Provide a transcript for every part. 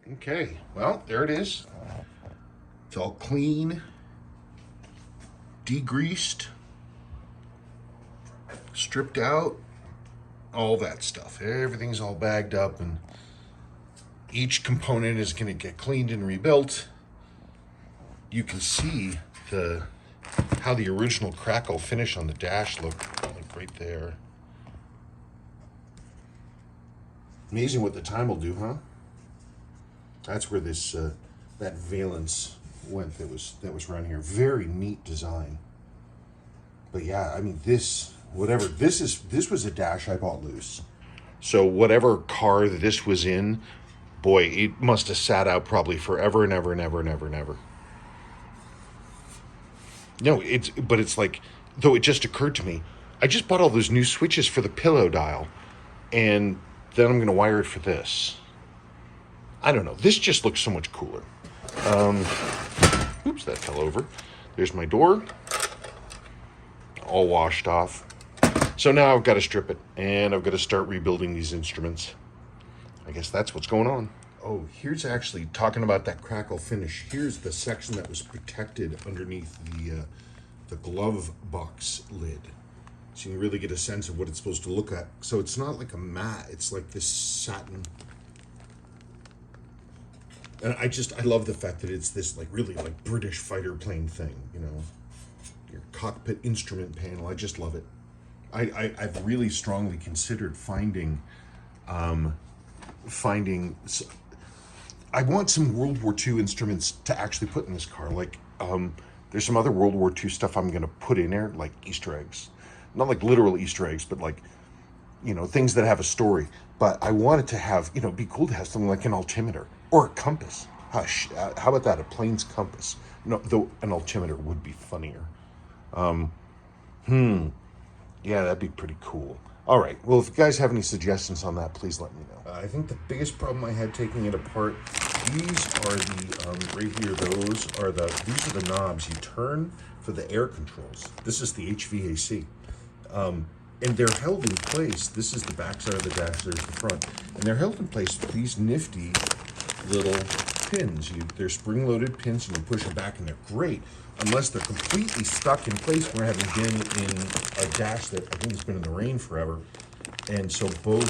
Okay, well, there it is. It's all clean, degreased, stripped out, all that stuff. Everything's all bagged up, and each component is going to get cleaned and rebuilt. You can see the how the original crackle finish on the dash looked, like right there. Amazing what the time will do, huh? That's where this that valence went. That was around here. Very neat design. But yeah, I mean this was a dash I bought loose. So whatever car this was in, boy, it must have sat out probably forever and ever and ever and ever and ever. No, it's like, though it just occurred to me, I just bought all those new switches for the pillow dial, and then I'm going to wire it for this. I don't know. This just looks so much cooler. Oops, that fell over. There's my door, all washed off. So now I've got to strip it, and I've got to start rebuilding these instruments. I guess that's what's going on. Oh, here's actually, talking about that crackle finish, here's the section that was protected underneath the glove box lid. So you can really get a sense of what it's supposed to look at. So it's not like a mat, it's like this satin. And I love the fact that it's this like really like British fighter plane thing, you know. Your cockpit instrument panel, I just love it. I've really strongly considered finding I want some World War II instruments to actually put in this car. Like, there's some other World War II stuff I'm going to put in there, like Easter eggs. Not like literal Easter eggs, but like, you know, things that have a story. But I wanted to have, you know, it'd be cool to have something like an altimeter or a compass. Hush, how about that? A plane's compass. No, though an altimeter would be funnier. Yeah, that'd be pretty cool. All right. Well, if you guys have any suggestions on that, please let me know. I think the biggest problem I had taking it apart, these are the, right here, these are the knobs you turn for the air controls. This is the HVAC. And they're held in place. This is the back side of the dash, there's the front. And they're held in place with these nifty little pins. They're spring-loaded pins, and you push them back, and they're great. Unless they're completely stuck in place, where having been in a dash that I think has been in the rain forever. And so both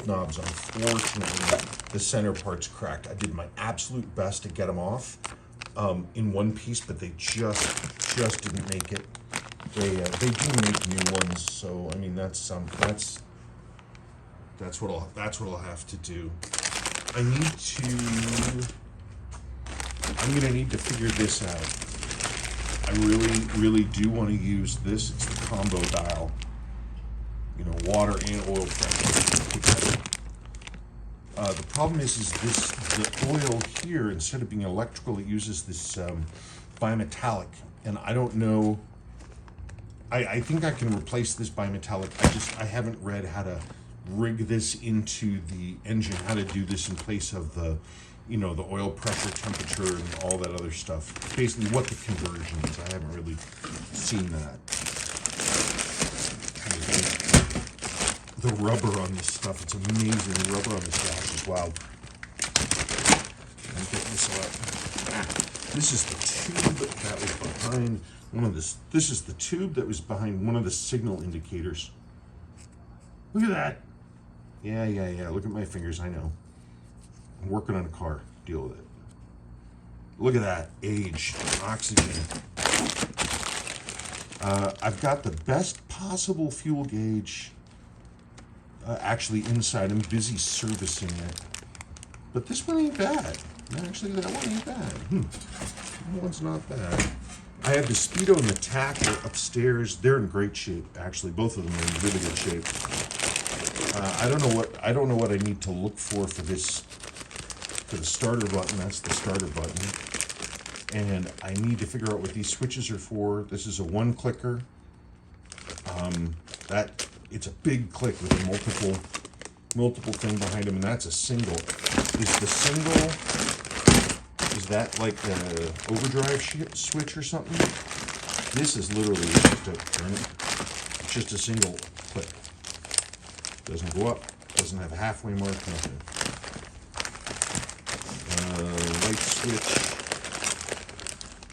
knobs, unfortunately, the center part's cracked. I did my absolute best to get them off in one piece, but they just didn't make it. They do make new ones, so I mean that's what I'll have to do. I'm gonna need to figure this out. I really do want to use this. It's the combo dial. You know, water and oil pressure. The problem is the oil here, instead of being electrical, it uses this bimetallic, and I don't know. I think I can replace this bimetallic. I haven't read how to rig this into the engine, how to do this in place of the, you know, the oil pressure, temperature, and all that other stuff. Basically what the conversion is. I haven't really seen that. The rubber on this stuff, it's amazing. The rubber on this dash is wild. I'm getting this out. This is the tube that was behind this is the tube that was behind one of the signal indicators. Look at that. Yeah. Look at my fingers, I know. I'm working on a car. Deal with it. Look at that. Age. Oxygen. I've got the best possible fuel gauge actually inside. I'm busy servicing it. But this one ain't bad. Actually, that one ain't bad. That one's not bad. I have the Speedo and the Tacker upstairs. They're in great shape, actually. Both of them are in really good shape. I don't know what I need to look for this, for the starter button. That's the starter button. And I need to figure out what these switches are for. This is a one clicker. It's a big click with a multiple thing behind them, and that's a single. Is that like the overdrive switch or something? This is literally just a single click. Doesn't go up, doesn't have a halfway mark, nothing. light switch.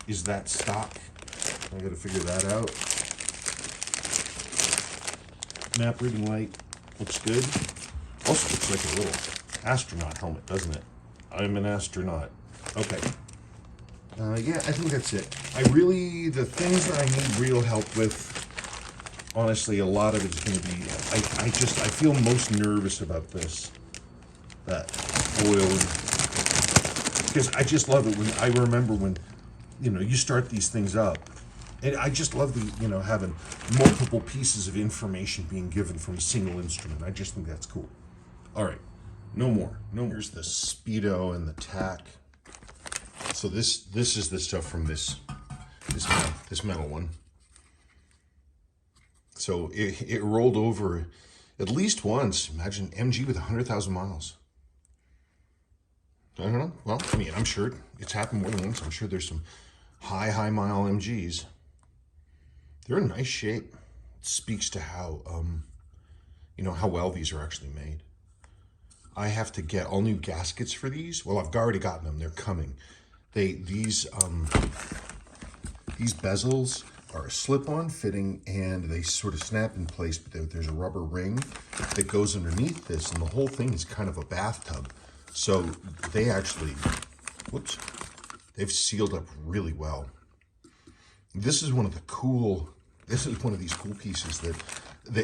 Is that stock? I gotta figure that out. Map reading light looks good. Also looks like a little astronaut helmet, doesn't it? I'm an astronaut. Okay. Yeah, I think that's it. The things that I need real help with, honestly, a lot of it's going to be, I feel most nervous about this. That oil. Because I just love it when, I remember when, you start these things up. And I just love the, having multiple pieces of information being given from a single instrument. I just think that's cool. All right, no more. Here's the speedo and the tack. So this is the stuff from this metal one. So it rolled over at least once. Imagine MG with 100,000 miles. I don't know. Well, I mean, I'm sure it's happened more than once. I'm sure there's some high mile MGs. They're in nice shape. It speaks to how, how well these are actually made. I have to get all new gaskets for these. Well, I've already gotten them. They're coming. These bezels are a slip-on fitting, and they sort of snap in place, but there's a rubber ring that goes underneath this, and the whole thing is kind of a bathtub. So they actually, they've sealed up really well. This is one of these cool pieces that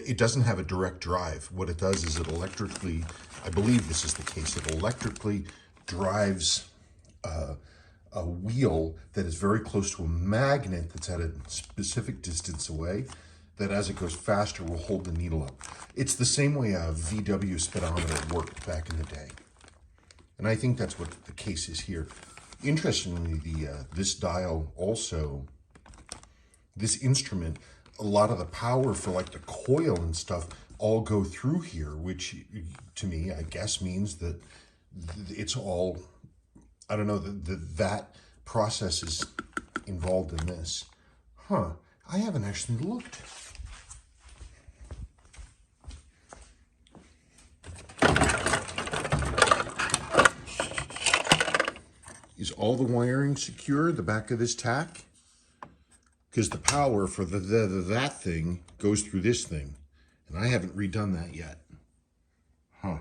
it doesn't have a direct drive. What it does is it electrically, I believe this is the case, it electrically drives a wheel that is very close to a magnet that's at a specific distance away, that as it goes faster will hold the needle up. It's the same way a VW speedometer worked back in the day. And I think that's what the case is here. Interestingly, this dial also, this instrument, a lot of the power for like the coil and stuff all go through here, which to me, I guess means that it's all, I don't know, that process is involved in this. Huh, I haven't actually looked. Is all the wiring secure, the back of this tack? Because the power for that thing goes through this thing. And I haven't redone that yet. Huh.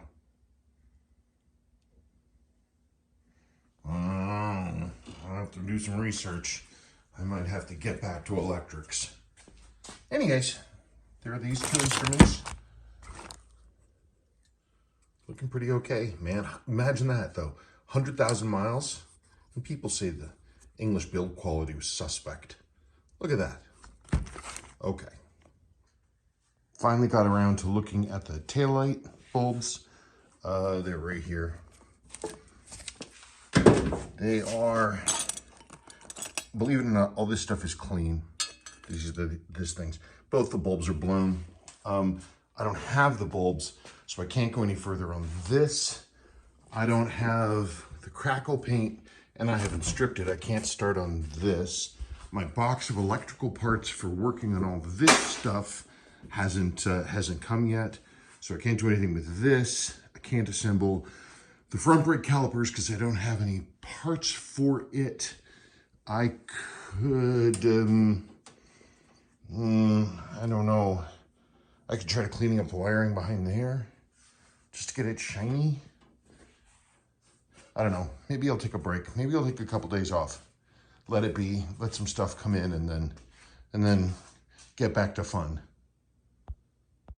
I'll have to do some research. I might have to get back to electrics. Anyways, there are these two instruments. Looking pretty okay, man. Imagine that, though. 100,000 miles. And people say the English build quality was suspect. Look at that. Okay. Finally got around to looking at the taillight bulbs. They're right here. They are, believe it or not, all this stuff is clean. These are these things. Both the bulbs are blown. I don't have the bulbs, so I can't go any further on this. I don't have the crackle paint, and I haven't stripped it. I can't start on this. My box of electrical parts for working on all this stuff hasn't come yet, so I can't do anything with this. I can't assemble the front brake calipers because I don't have any parts for it. I could, I don't know. I could try to cleaning up the wiring behind there just to get it shiny. I don't know. Maybe I'll take a break. Maybe I'll take a couple days off. Let it be. Let some stuff come in, and then get back to fun.